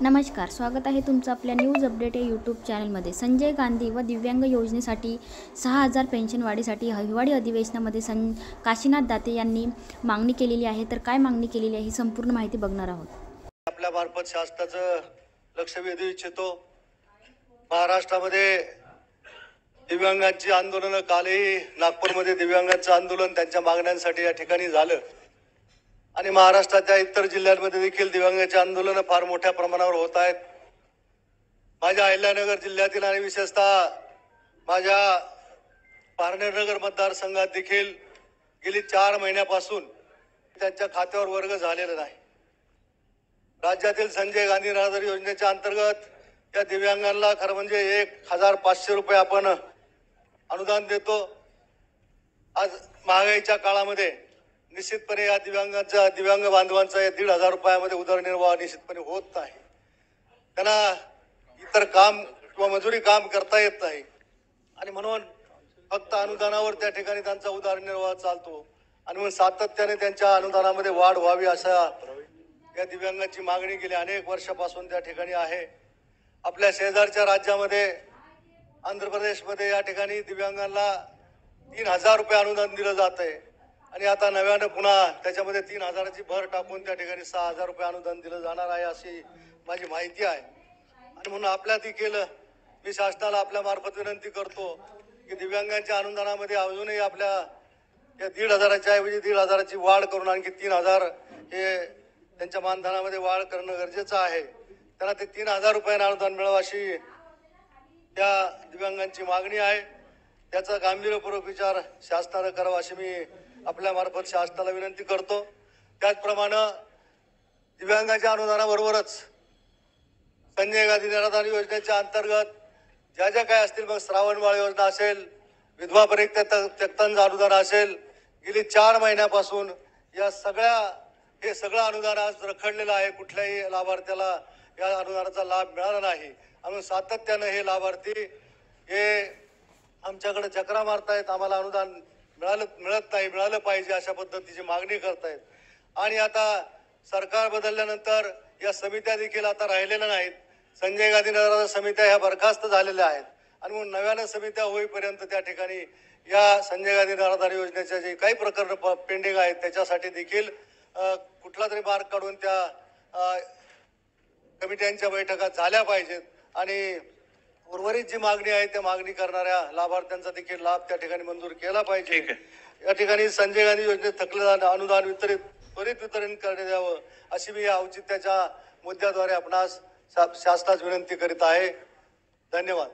नमस्कार, स्वागत आहे तुमचं आपल्या न्यूज अपडेट या यूट्यूब चॅनलमध्ये। संजय गांधी व दिव्यांग योजनेसाठी 6,000 पेन्शन वाढीसाठी हिवाळी अधिवेशनामध्ये काशीनाथ दाते यांनी मागणी केलेली आहे। तर काय मागणी केलेली आहे ही संपूर्ण माहिती बघणार आहोत। आपल्या मार्फत शासनाचं लक्ष वेधू इच्छितो। महाराष्ट्रामध्ये दिव्यांगांची आंदोलन, कालही नागपूरमध्ये दिव्यांगांचं आंदोलन त्यांच्या मागण्यांसाठी या ठिकाणी झालं आणि महाराष्ट्राच्या इतर जिल्ह्यांमध्ये देखील दिव्यांगांचे आंदोलन फार मोठ्या प्रमाणावर होत आहेत। माझ्या अहिल्यानगर जिल्ह्यातील आणि विशेषतः माझ्या पारनेरनगर मतदारसंघात देखील गेली 4 महिन्यापासून त्यांच्या खात्यावर वर्ग झालेला नाही। राज्यातील संजय गांधी निराधार योजनेच्या अंतर्गत या दिव्यांगांना खरं म्हणजे 1,500 रुपये आपण अनुदान देतो। आज महागाईच्या काळामध्ये निश्चितपणे या दिव्यांग बांधवांचा 1,500 रुपयामध्ये उदरनिर्वाह निश्चितपणे होत नाही। त्यांना इतर काम किंवा मजुरी काम करता येत नाही आणि म्हणून फक्त अनुदानावर त्या ठिकाणी त्यांचा उदरनिर्वाह चालतो आणि म्हणून सातत्याने त्यांच्या अनुदानामध्ये वाढ व्हावी अशा या दिव्यांगांची मागणी गेली अनेक वर्षापासून त्या ठिकाणी आहे। आपल्या शेजारच्या राज्यामध्ये आंध्र प्रदेशमध्ये या ठिकाणी दिव्यांगांना 3,000 रुपये अनुदान दिलं जात आहे आणि आता नव्यानं पुन्हा त्याच्यामध्ये 3,000ची भर टाकून त्या ठिकाणी 6,000 रुपये अनुदान दिलं जाणार आहे अशी माझी माहिती आहे। आणि म्हणून आपल्या देखील मी शासनाला आपल्या मार्फत विनंती करतो की दिव्यांगांच्या अनुदानामध्ये अजूनही आपल्या या 1,500च्या ऐवजी 1,500ची वाढ करून आणखी 3,000 हे त्यांच्या मानधनामध्ये वाढ करणं गरजेचं आहे। त्यांना ते 3,000 रुपयांना अनुदान मिळावं अशी त्या दिव्यांगांची मागणी आहे। त्याचा गांभीर्यपूर्वक विचार शासनानं करावा अशी मी आपल्या मार्फत शासनाला विनंती करतो। त्याचप्रमाणे दिव्यांगाच्या अनुदानाबरोबरच संजय गांधी निराधार योजनेच्या अंतर्गत ज्या काय असतील, मग श्रावणबाळ योजना असेल, विधवा परित्यक्तांचं अनुदान असेल, गेली 4 महिन्यापासून या हे सगळं अनुदान आज रखडलेलं आहे। कुठल्याही लाभार्थ्याला या अनुदानाचा लाभ मिळाला नाही आणि सातत्यानं हे लाभार्थी हे आमच्याकडे चक्रा मारतायत, आम्हाला अनुदान मिळालं पाहिजे अशा पद्धतीची मागणी करतायत। आणि आता सरकार बदलल्यानंतर या समित्या देखील आता राहिलेल्या नाहीत। संजय गांधी निराधार समित्या ह्या बरखास्त झालेल्या आहेत आणि म्हणून नव्यानं समित्या होईपर्यंत त्या ठिकाणी या संजय गांधी निराधार योजनेच्या जे काही प्रकरण पेंडिंग आहेत त्याच्यासाठी देखील कुठला तरी मार्ग काढून त्या कमिट्यांच्या बैठका झाल्या पाहिजेत आणि उर्वरित जी मागणी आहे त्या मागणी करणाऱ्या लाभार्थ्यांचा देखील लाभ त्या ठिकाणी मंजूर केला पाहिजे। या ठिकाणी संजय गांधी योजनेत थकलेलं अनुदान त्वरित वितरण करण्यात यावं अशी मी या औचित्याच्या मुद्द्याद्वारे आपणास शासनास विनंती करीत आहे। धन्यवाद।